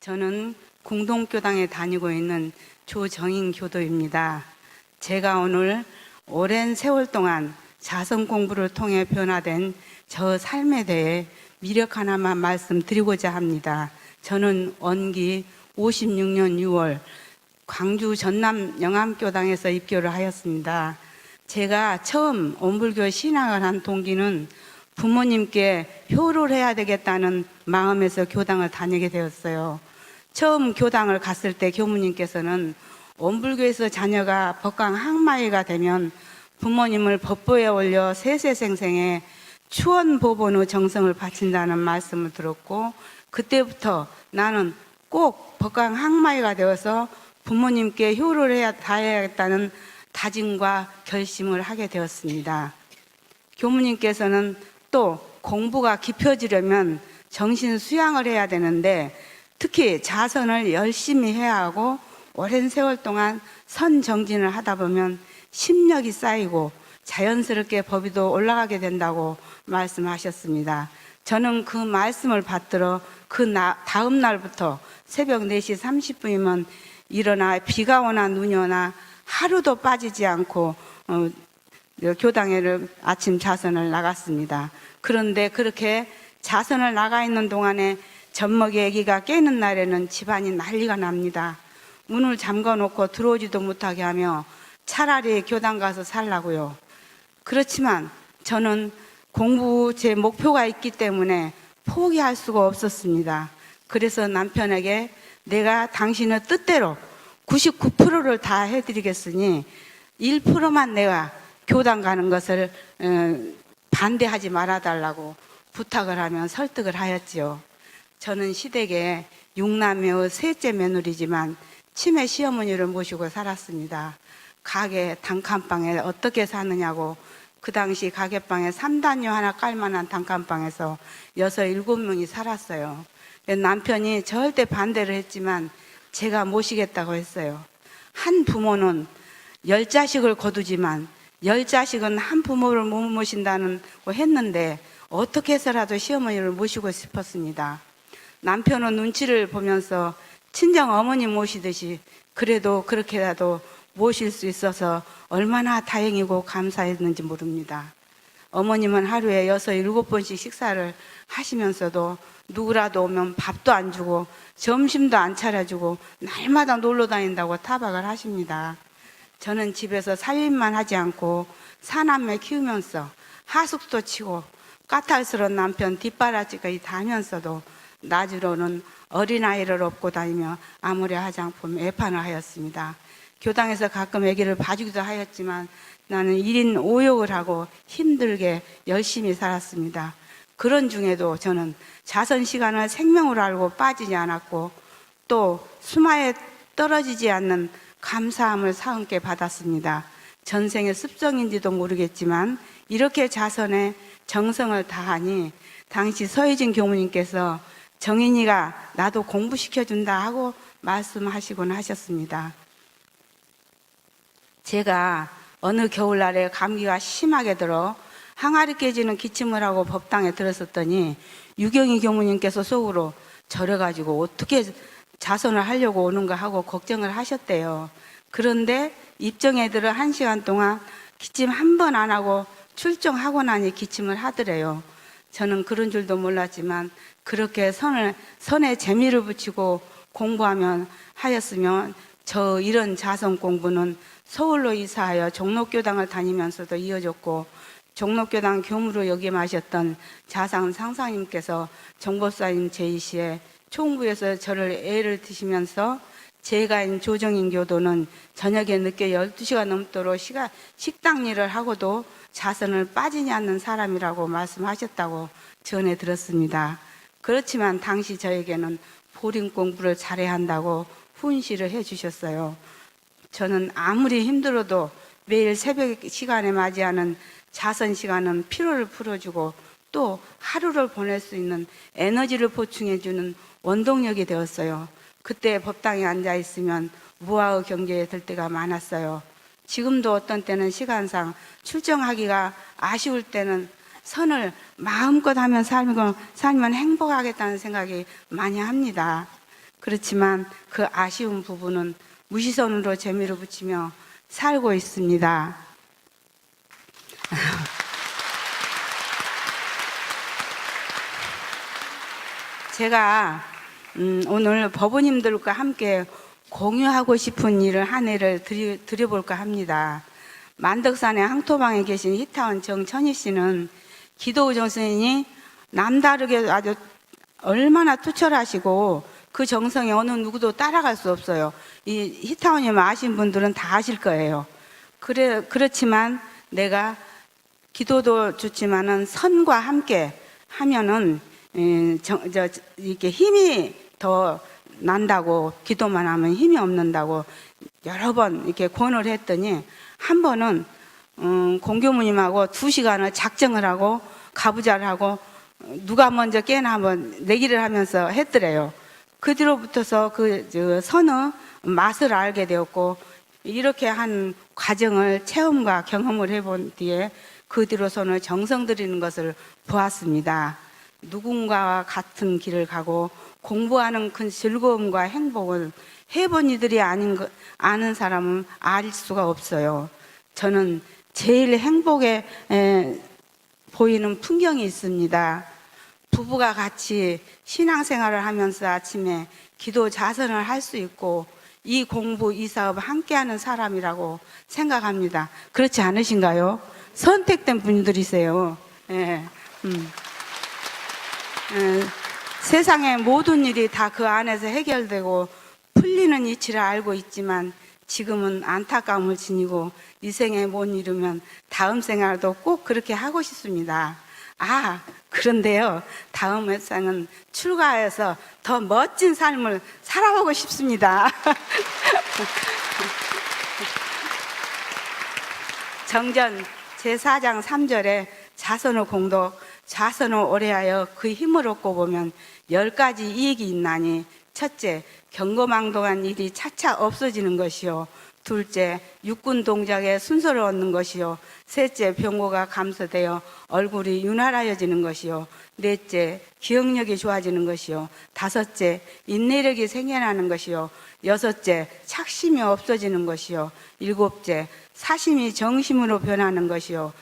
저는 공동교당에 다니고 있는 조정인 교도입니다. 제가 오늘 오랜 세월 동안 자선 공부를 통해 변화된 저 삶에 대해 미력 하나만 말씀드리고자 합니다. 저는 원기 56년 6월 광주 전남 영암교당에서 입교를 하였습니다. 제가 처음 온불교 신앙을 한 동기는 부모님께 효를 해야 되겠다는 마음에서 교당을 다니게 되었어요. 처음 교당을 갔을 때 교무님께서는 온불교에서 자녀가 법강 학마이가 되면 부모님을 법보에 올려 세세생생에 추원보본 후 정성을 바친다는 말씀을 들었고, 그때부터 나는 꼭 법강 학마이가 되어서 부모님께 효를 다해야겠다는 다짐과 결심을 하게 되었습니다. 교무님께서는 또 공부가 깊어지려면 정신 수양을 해야 되는데 특히 자선을 열심히 해야 하고 오랜 세월 동안 선정진을 하다 보면 심력이 쌓이고 자연스럽게 법위도 올라가게 된다고 말씀하셨습니다. 저는 그 말씀을 받들어 그 다음 날부터 새벽 4시 30분이면 일어나 비가 오나 눈이 오나 하루도 빠지지 않고 교당에를 아침 자선을 나갔습니다. 그런데 그렇게 자선을 나가 있는 동안에 젖먹이 아기가 깨는 날에는 집안이 난리가 납니다. 문을 잠궈놓고 들어오지도 못하게 하며 차라리 교당 가서 살라고요. 그렇지만 저는 공부 제 목표가 있기 때문에 포기할 수가 없었습니다. 그래서 남편에게 내가 당신의 뜻대로 99%를 다 해드리겠으니 1%만 내가 교당 가는 것을 반대하지 말아달라고 부탁을 하면 설득을 하였지요. 저는 시댁에 6남매의 셋째 며느리지만 치매 시어머니를 모시고 살았습니다. 가게 단칸방에 어떻게 사느냐고 그 당시 가게방에 3단요 하나 깔만한 단칸방에서 6, 7명이 살았어요. 남편이 절대 반대를 했지만 제가 모시겠다고 했어요. 한 부모는 10자식을 거두지만 10자식은 한 부모를 못 모신다는 거 했는데 어떻게 해서라도 시어머니를 모시고 싶었습니다. 남편은 눈치를 보면서 친정 어머니 모시듯이 그래도 그렇게라도 모실 수 있어서 얼마나 다행이고 감사했는지 모릅니다. 어머님은 하루에 6, 7번씩 식사를 하시면서도 누구라도 오면 밥도 안 주고 점심도 안 차려주고 날마다 놀러 다닌다고 타박을 하십니다. 저는 집에서 살림만 하지 않고 사남매 키우면서 하숙도 치고 까탈스러운 남편 뒷바라지까지 다니면서도 낮으로는 어린아이를 업고 다니며 아무리 화장품 애판을 하였습니다. 교당에서 가끔 아기를 봐주기도 하였지만 나는 1인 5역을 하고 힘들게 열심히 살았습니다. 그런 중에도 저는 자선 시간을 생명으로 알고 빠지지 않았고 또 수마에 떨어지지 않는 감사함을 사은께 받았습니다. 전생의 습성인지도 모르겠지만 이렇게 자선에 정성을 다하니 당시 서혜진 교무님께서 정인이가 나도 공부시켜준다 하고 말씀하시곤 하셨습니다. 제가 어느 겨울날에 감기가 심하게 들어 항아리 깨지는 기침을 하고 법당에 들었었더니 유경희 교무님께서 속으로 저래가지고 어떻게 자선을 하려고 오는가 하고 걱정을 하셨대요. 그런데 입정 애들은 1시간 동안 기침 한 번 안 하고 출정하고 나니 기침을 하더래요. 저는 그런 줄도 몰랐지만 그렇게 선에 재미를 붙이고 공부하면 하였으면 저 이런 자선 공부는 서울로 이사하여 종로교당을 다니면서도 이어졌고 종로교당 교무로 역임하셨던 자상 상사님께서 정법사님 제2시에 총부에서 저를 애를 드시면서 제가인 조정인 교도는 저녁에 늦게 12시가 넘도록 식당 일을 하고도 자선을 빠지지 않는 사람이라고 말씀하셨다고 전해 들었습니다. 그렇지만 당시 저에게는 보림 공부를 잘해야 한다고 훈시를 해주셨어요. 저는 아무리 힘들어도 매일 새벽 시간에 맞이하는 자선 시간은 피로를 풀어주고 또 하루를 보낼 수 있는 에너지를 보충해주는 원동력이 되었어요. 그때 법당에 앉아있으면 무아의 경계에 들 때가 많았어요. 지금도 어떤 때는 시간상 출정하기가 아쉬울 때는 선을 마음껏 하면 살면 행복하겠다는 생각이 많이 합니다. 그렇지만 그 아쉬운 부분은 무시선으로 재미를 붙이며 살고 있습니다. 제가 오늘 법원님들과 함께 공유하고 싶은 일을 한 해를 드려볼까 합니다. 만덕산의 항토방에 계신 히타원 정천희 씨는 기도의정 선생님이 남다르게 아주 얼마나 투철하시고 그 정성에 어느 누구도 따라갈 수 없어요. 이 히타원님 아신 분들은 다 아실 거예요. 그렇지만 내가 기도도 좋지만은 선과 함께 하면은 이렇게 힘이 더 난다고, 기도만 하면 힘이 없는다고 여러 번 이렇게 권을 했더니 한 번은 공교무님하고 2시간을 작정을 하고 가부좌를 하고 누가 먼저 깨나 한번 내기를 하면서 했더래요. 그 뒤로부터서 그 선의 맛을 알게 되었고, 이렇게 한 과정을 체험과 경험을 해본 뒤에 그 뒤로서는 정성 들이는 것을 보았습니다. 누군가와 같은 길을 가고 공부하는 그 즐거움과 행복을 해본 이들이 아는 사람은 알 수가 없어요. 저는 제일 행복해 보이는 풍경이 있습니다. 부부가 같이 신앙생활을 하면서 아침에 기도 자선을 할 수 있고 이 공부, 이 사업을 함께하는 사람이라고 생각합니다. 그렇지 않으신가요? 선택된 분들이세요. 예. 세상의 모든 일이 다 그 안에서 해결되고 풀리는 이치를 알고 있지만 지금은 안타까움을 지니고 이 생에 못 이루면 다음 생활도 꼭 그렇게 하고 싶습니다. 그런데요, 다음 생은 출가해서 더 멋진 삶을 살아보고 싶습니다. 정전 제4장 3절에 자선의 공덕, 자선을 오래하여 그 힘을 얻고 보면 10가지 이익이 있나니, 첫째, 경거망동한 일이 차차 없어지는 것이요. 둘째, 육군 동작에 순서를 얻는 것이요. 셋째, 병고가 감소되어 얼굴이 윤활하여지는 것이요. 넷째, 기억력이 좋아지는 것이요. 다섯째, 인내력이 생겨나는 것이요. 여섯째, 착심이 없어지는 것이요. 일곱째, 사심이 정심으로 변하는 것이요.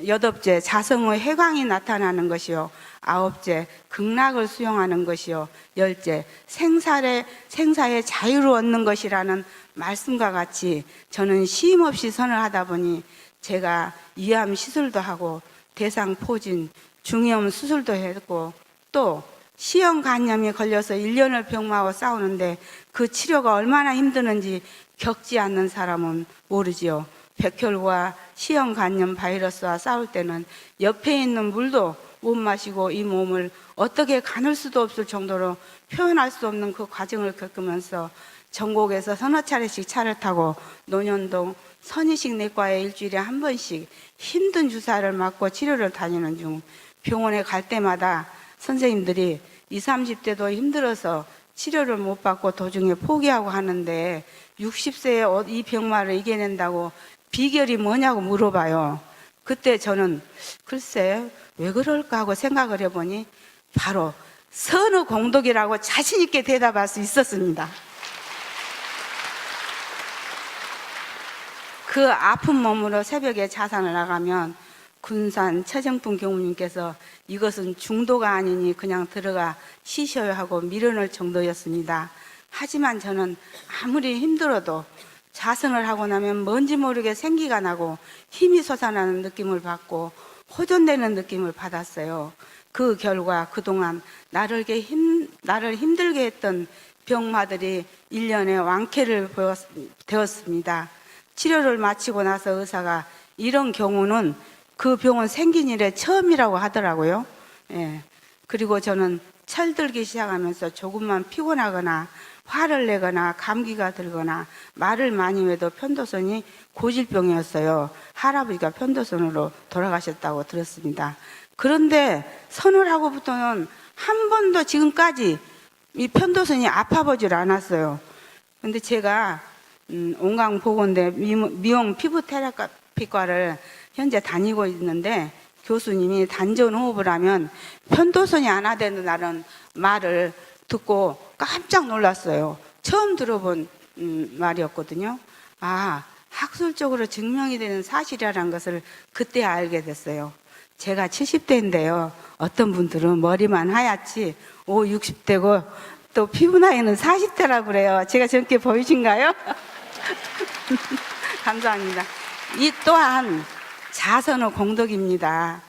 여덟째, 자성의 해광이 나타나는 것이요. 아홉째, 극락을 수용하는 것이요. 열째, 생사의 자유를 얻는 것이라는 말씀과 같이 저는 쉼 없이 선을 하다 보니 제가 이암 시술도 하고 대상 포진, 중이염 수술도 했고 또 시형 간염이 걸려서 1년을 병마하고 싸우는데 그 치료가 얼마나 힘드는지 겪지 않는 사람은 모르지요. 백혈과 시형 간염 바이러스와 싸울 때는 옆에 있는 물도 못 마시고 이 몸을 어떻게 가눌 수도 없을 정도로 표현할 수 없는 그 과정을 겪으면서 전국에서 서너 차례씩 차를 타고 논현동 선의식 내과에 일주일에 한 번씩 힘든 주사를 맞고 치료를 다니는 중, 병원에 갈 때마다 선생님들이 20, 30대도 힘들어서 치료를 못 받고 도중에 포기하고 하는데 60세에 이 병마를 이겨낸다고 비결이 뭐냐고 물어봐요. 그때 저는 글쎄 왜 그럴까 하고 생각을 해보니 바로 선의 공덕이라고 자신 있게 대답할 수 있었습니다. 그 아픈 몸으로 새벽에 자산을 나가면 군산 최정품 교무님께서 이것은 중도가 아니니 그냥 들어가 쉬셔야 하고 밀어넣을 정도였습니다. 하지만 저는 아무리 힘들어도 자선을 하고 나면 뭔지 모르게 생기가 나고 힘이 솟아나는 느낌을 받고 호전되는 느낌을 받았어요. 그 결과 그동안 나를 힘들게 했던 병마들이 1년에 완쾌를 되었습니다. 치료를 마치고 나서 의사가 이런 경우는 그 병원 생긴 일에 처음이라고 하더라고요. 예. 그리고 저는 철들기 시작하면서 조금만 피곤하거나 화를 내거나 감기가 들거나 말을 많이 해도 편도선이 고질병이었어요. 할아버지가 편도선으로 돌아가셨다고 들었습니다. 그런데 선을 하고부터는 한 번도 지금까지 이 편도선이 아파보질 않았어요. 근데 제가 온강보건대 미용 피부 테라피과를 현재 다니고 있는데 교수님이 단전 호흡을 하면 편도선이 안 하던 날은 말을 듣고 깜짝 놀랐어요. 처음 들어본 말이었거든요. 아, 학술적으로 증명이 되는 사실이라는 것을 그때 알게 됐어요. 제가 70대인데요. 어떤 분들은 머리만 하얗지 60대고 또 피부 나이는 40대라고 그래요. 제가 젊게 보이신가요? 감사합니다. 이 또한 자선의 공덕입니다.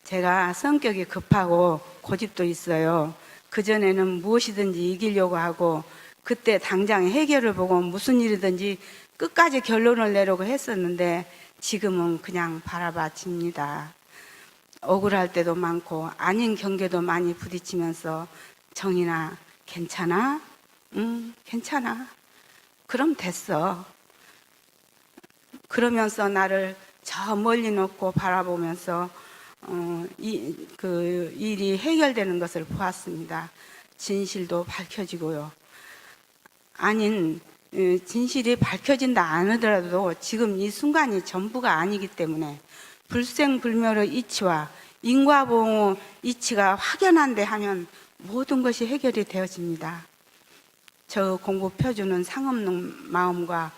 제가 성격이 급하고 고집도 있어요. 그전에는 무엇이든지 이기려고 하고 그때 당장 해결을 보고 무슨 일이든지 끝까지 결론을 내려고 했었는데 지금은 그냥 바라봐집니다. 억울할 때도 많고 아닌 경계도 많이 부딪히면서 정인아 괜찮아? 응 괜찮아. 그럼 됐어. 그러면서 나를 저 멀리 놓고 바라보면서 그 일이 해결되는 것을 보았습니다. 진실도 밝혀지고요. 아닌 진실이 밝혀진다 안 하더라도 지금 이 순간이 전부가 아니기 때문에 불생불멸의 이치와 인과보응의 이치가 확연한데 하면 모든 것이 해결이 되어집니다. 저 공부 펴주는 상없는 마음과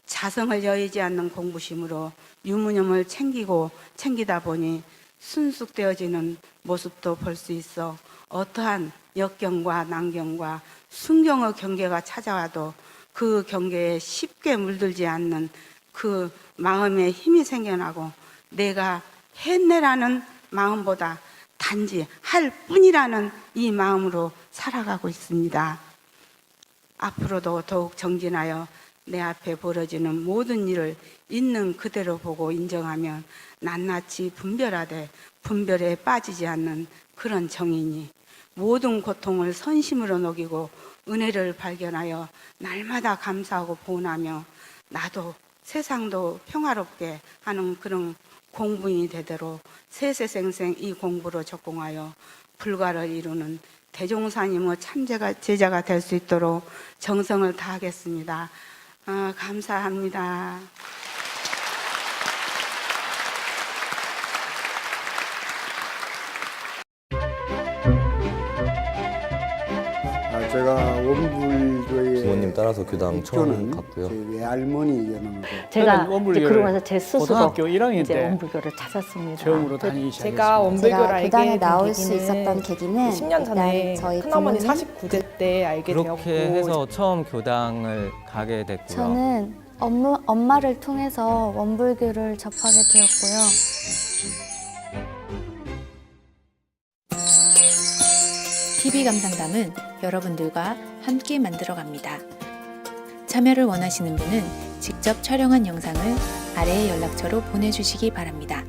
자성을 여의지 않는 공부심으로 유무념을 챙기다 보니 순숙되어지는 모습도 볼 수 있어 어떠한 역경과 난경과 순경의 경계가 찾아와도 그 경계에 쉽게 물들지 않는 그 마음에 힘이 생겨나고 내가 했네라는 마음보다 단지 할 뿐이라는 이 마음으로 살아가고 있습니다. 앞으로도 더욱 정진하여 내 앞에 벌어지는 모든 일을 있는 그대로 보고 인정하면 낱낱이 분별하되 분별에 빠지지 않는 그런 정인이 모든 고통을 선심으로 녹이고 은혜를 발견하여 날마다 감사하고 보은하며 나도 세상도 평화롭게 하는 그런 공부인이 되도록 세세생생 이 공부로 적공하여 불가를 이루는 대종사님의 참 제자가 될 수 있도록 정성을 다하겠습니다. 감사합니다. 제가 원불교에 부모님 따라서 교당 처음 입교는 갔고요. 저희 외할머니였는데 제가 이제 원불교를 그러고 나서 제 스스로 고등학교 1학년 이제 때 원불교를 찾았습니다. 처음으로 다니기 시작했습니다. 제가 원불교를 제가 알게 교단에 된 나올 수 계기는 있었던 계기는 10년 전에 일단 저희 큰어머니 부모님, 49대 때 알게 그렇게 되었고 해서 처음 교당을 가게 됐고요. 저는 엄마를 통해서 원불교를 접하게 되었고요. TV감상담은 여러분들과 함께 만들어갑니다. 참여를 원하시는 분은 직접 촬영한 영상을 아래의 연락처로 보내주시기 바랍니다.